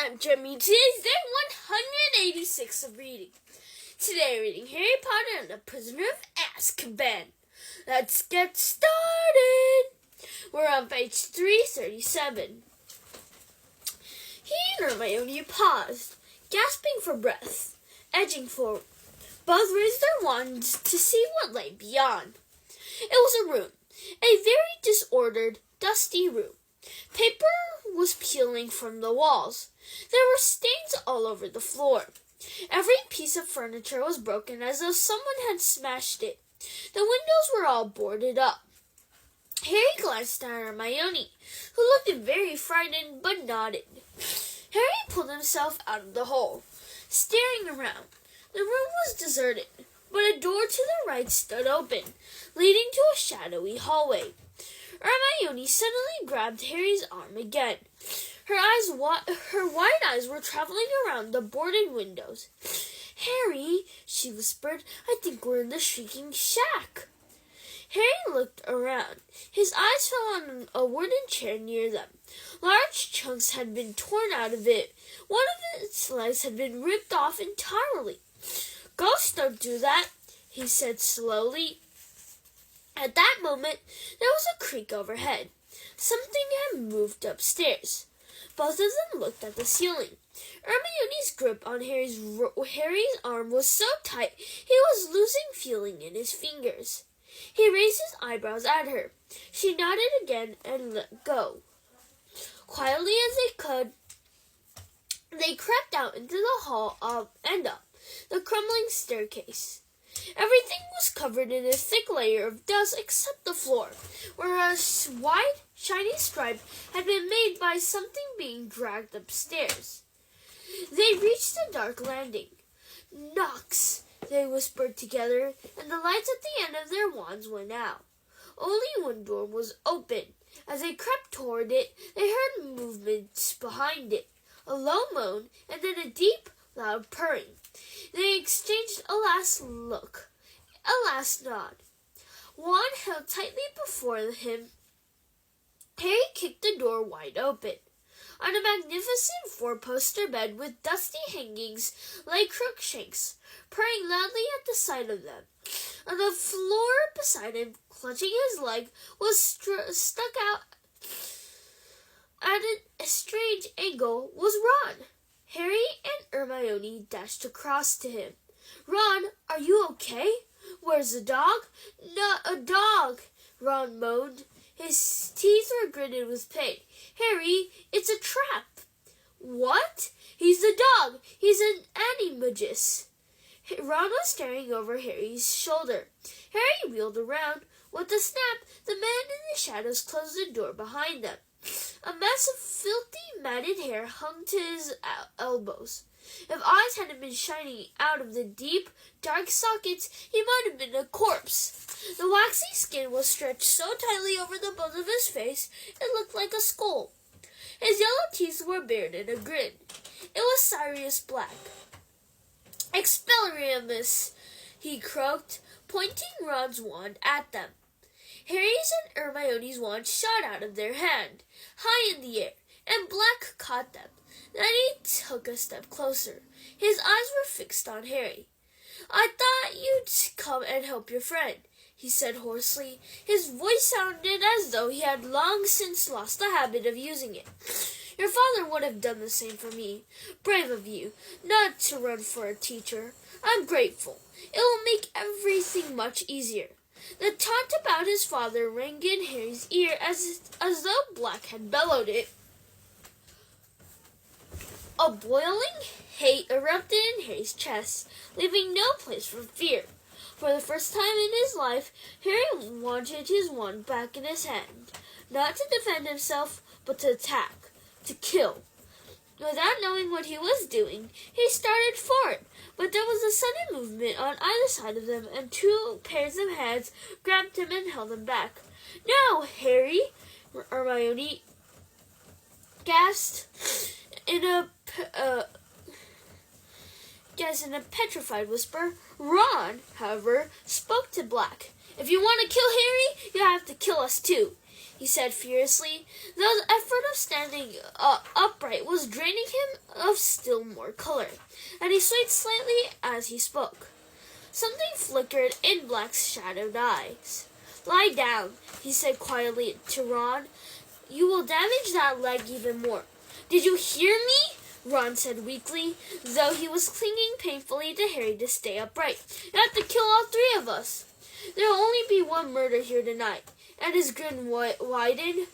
I'm Jeremy. Today's day 186 of reading. Today reading Harry Potter and the Prisoner of Azkaban. Let's get started. We're on page 337. He and Hermione paused, gasping for breath, edging forward. Both raised their wands to see what lay beyond. It was a room, a very disordered, dusty room. Paper was peeling from the walls. There were stains all over the floor. Every piece of furniture was broken as though someone had smashed it. The windows were all boarded up. Harry glanced at Hermione, who looked very frightened but nodded. Harry pulled himself out of the hole, staring around. The room was deserted, but a door to the right stood open, leading to a shadowy hallway. Hermione suddenly grabbed Harry's arm again. Her wide eyes were traveling around the boarded windows. "Harry," she whispered, "I think we're in the Shrieking Shack." Harry looked around. His eyes fell on a wooden chair near them. Large chunks had been torn out of it. One of its legs had been ripped off entirely. "Ghosts don't do that," he said slowly. At that moment, there was a creak overhead. Something had moved upstairs. Both of them looked at the ceiling. Hermione's grip on Harry's arm was so tight he was losing feeling in his fingers. He raised his eyebrows at her. She nodded again and let go. Quietly as they could, they crept out into the hall and up the crumbling staircase. Everything was covered in a thick layer of dust except the floor, where a wide, shiny stripe had been made by something being dragged upstairs. They reached the dark landing. "Nox," they whispered together, and the lights at the end of their wands went out. Only one door was open. As they crept toward it, they heard movements behind it, a low moan, and then a deep, loud purring. They exchanged a last look, a last nod. Wand held tightly before him, Harry kicked the door wide open. On a magnificent four-poster bed with dusty hangings lay Crookshanks, purring loudly at the sight of them. On the floor beside him, clutching his leg, was stuck out at a strange angle, was Ron. Harry and Hermione dashed across to him. "Ron, are you okay? Where's the dog?" "Not a dog," Ron moaned. His teeth were gritted with pain. "Harry, it's a trap." "What?" "He's the dog. He's an animagus." Ron was staring over Harry's shoulder. Harry wheeled around. With a snap, the man in the shadows closed the door behind them. A mass of filthy, matted hair hung to his elbows. If eyes hadn't been shining out of the deep, dark sockets, he might have been a corpse. The waxy skin was stretched so tightly over the bones of his face, it looked like a skull. His yellow teeth were bared in a grin. It was Sirius Black. "Expelliarmus," he croaked, pointing Ron's wand at them. Harry's and Hermione's wands shot out of their hand, high in the air, and Black caught them. Then he took a step closer. His eyes were fixed on Harry. "I thought you'd come and help your friend," he said hoarsely. His voice sounded as though he had long since lost the habit of using it. "Your father would have done the same for me. Brave of you, not to run for a teacher. I'm grateful. It will make everything much easier." The taunt about his father rang in Harry's ear as though Black had bellowed it. A boiling hate erupted in Harry's chest, leaving no place for fear. For the first time in his life, Harry wanted his wand back in his hand, not to defend himself, but to attack, to kill. Without knowing what he was doing, he started for it, but there was a sudden movement on either side of them, and two pairs of hands grabbed him and held him back. "No, Harry!" Hermione gasped in a petrified whisper. Ron, however, spoke to Black. "If you want to kill Harry, you have to kill us too." he said furiously. The effort of standing upright was draining him of still more color, and he swayed slightly as he spoke. Something flickered in Black's shadowed eyes. "Lie down," he said quietly to Ron. "You will damage that leg even more." "Did you hear me?" Ron said weakly, though he was clinging painfully to Harry to stay upright. "You have to kill all three of us. There will only be one murder here tonight." And his grin widened.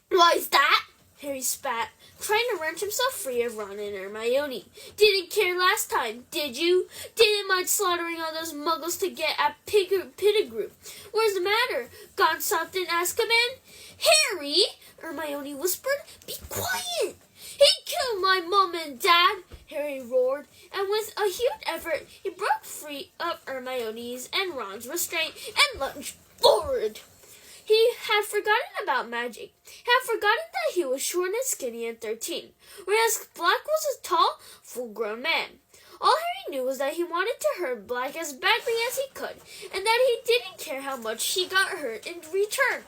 "Why's that?" Harry spat, trying to wrench himself free of Ron and Hermione. "Didn't care last time, did you? Didn't mind slaughtering all those muggles to get at Pettigrew. What's the matter? Got something, Azkaban?" "Harry!" Hermione whispered. "Be quiet!" "He killed my mom and dad!" Harry roared, and with a huge effort, he broke free of Hermione's and Ron's restraint and lunged forward. He had forgotten about magic. He had forgotten that he was short and skinny and 13, whereas Black was a tall, full-grown man. All Harry knew was that he wanted to hurt Black as badly as he could, and that he didn't care how much he got hurt in return.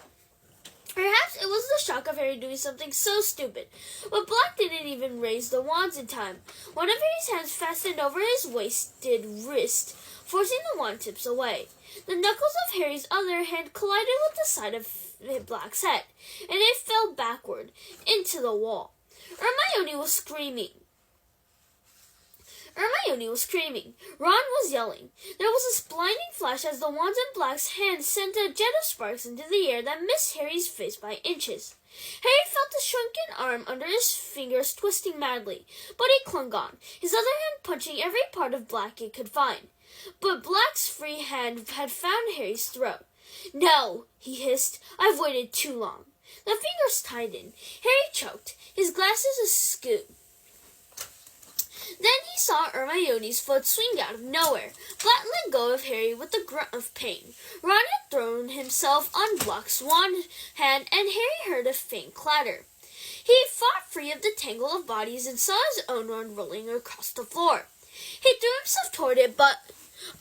Perhaps it was the shock of Harry doing something so stupid, but Black didn't even raise the wands in time. One of Harry's hands fastened over his wasted wrist, forcing the wand tips away. The knuckles of Harry's other hand collided with the side of Black's head, and it fell backward into the wall. Hermione was screaming. Ron was yelling. There was a blinding flash as the wands in Black's hand sent a jet of sparks into the air that missed Harry's face by inches. Harry felt the shrunken arm under his fingers twisting madly, but he clung on, his other hand punching every part of Black it could find. But Black's free hand had found Harry's throat. "No," he hissed. "I've waited too long." The fingers tightened. Harry choked, his glasses askew. Then he saw Hermione's foot swing out of nowhere. Black let go of Harry with a grunt of pain. Ron had thrown himself on Black's wand hand, and Harry heard a faint clatter. He fought free of the tangle of bodies and saw his own wand rolling across the floor. He threw himself toward it, but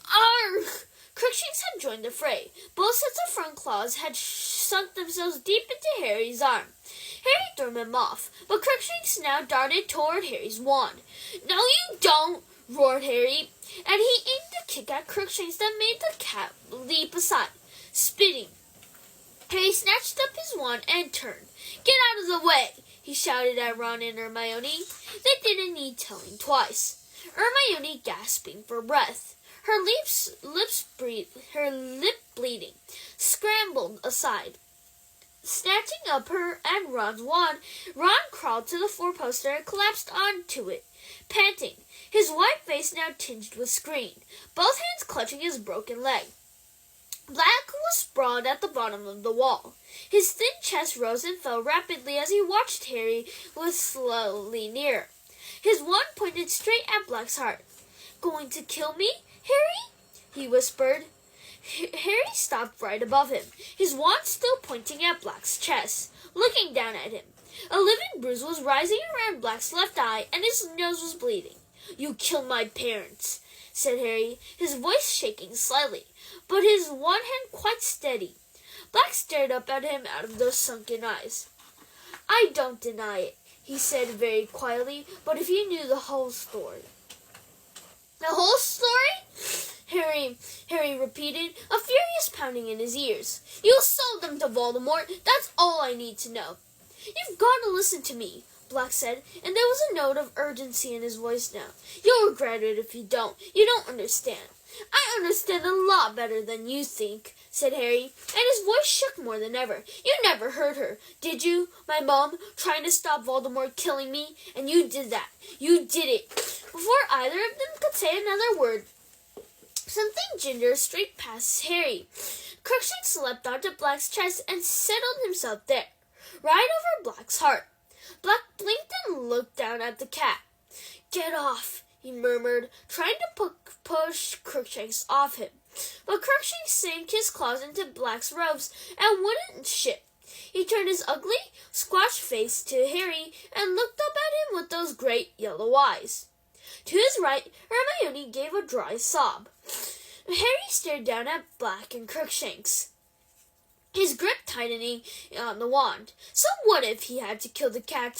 "Argh!" Crookshanks had joined the fray. Both sets of front claws had sunk themselves deep into Harry's arm. Harry threw them off, but Crookshanks now darted toward Harry's wand. "No, you don't!" roared Harry, and he aimed a kick at Crookshanks that made the cat leap aside, spitting. Harry snatched up his wand and turned. "Get out of the way!" he shouted at Ron and Hermione. They didn't need telling twice. Hermione gasping for breath, her lip bleeding, scrambled aside. Snatching up her and Ron's wand, Ron crawled to the four-poster and collapsed onto it, panting, his white face now tinged with green, both hands clutching his broken leg. Black was sprawled at the bottom of the wall. His thin chest rose and fell rapidly as he watched Harry was slowly near. His wand pointed straight at Black's heart. "Going to kill me, Harry?" he whispered. Harry stopped right above him, his wand still pointing at Black's chest, looking down at him. A living bruise was rising around Black's left eye, and his nose was bleeding. "You killed my parents," said Harry, his voice shaking slightly, but his one hand quite steady. Black stared up at him out of those sunken eyes. "I don't deny it," he said very quietly, "but if you knew the whole story." "The whole story?" Harry repeated, a furious pounding in his ears. "You sold them to Voldemort. That's all I need to know." "You've got to listen to me," Black said, and there was a note of urgency in his voice now. "You'll regret it if you don't. You don't understand." "I understand a lot better than you think," said Harry, and his voice shook more than ever. "You never heard her, did you? My mom, trying to stop Voldemort killing me, and you did that. You did it." Before either of them could say another word, something ginger streaked past Harry. Crookshanks leapt onto Black's chest and settled himself there, right over Black's heart. Black blinked and looked down at the cat. "Get off," he murmured, trying to push Crookshanks off him. But Crookshanks sank his claws into Black's robes and wouldn't shift. He turned his ugly, squashed face to Harry and looked up at him with those great yellow eyes. To his right, Hermione gave a dry sob. Harry stared down at Black and Crookshanks. his grip tightening on the wand. So what if he had to kill the cat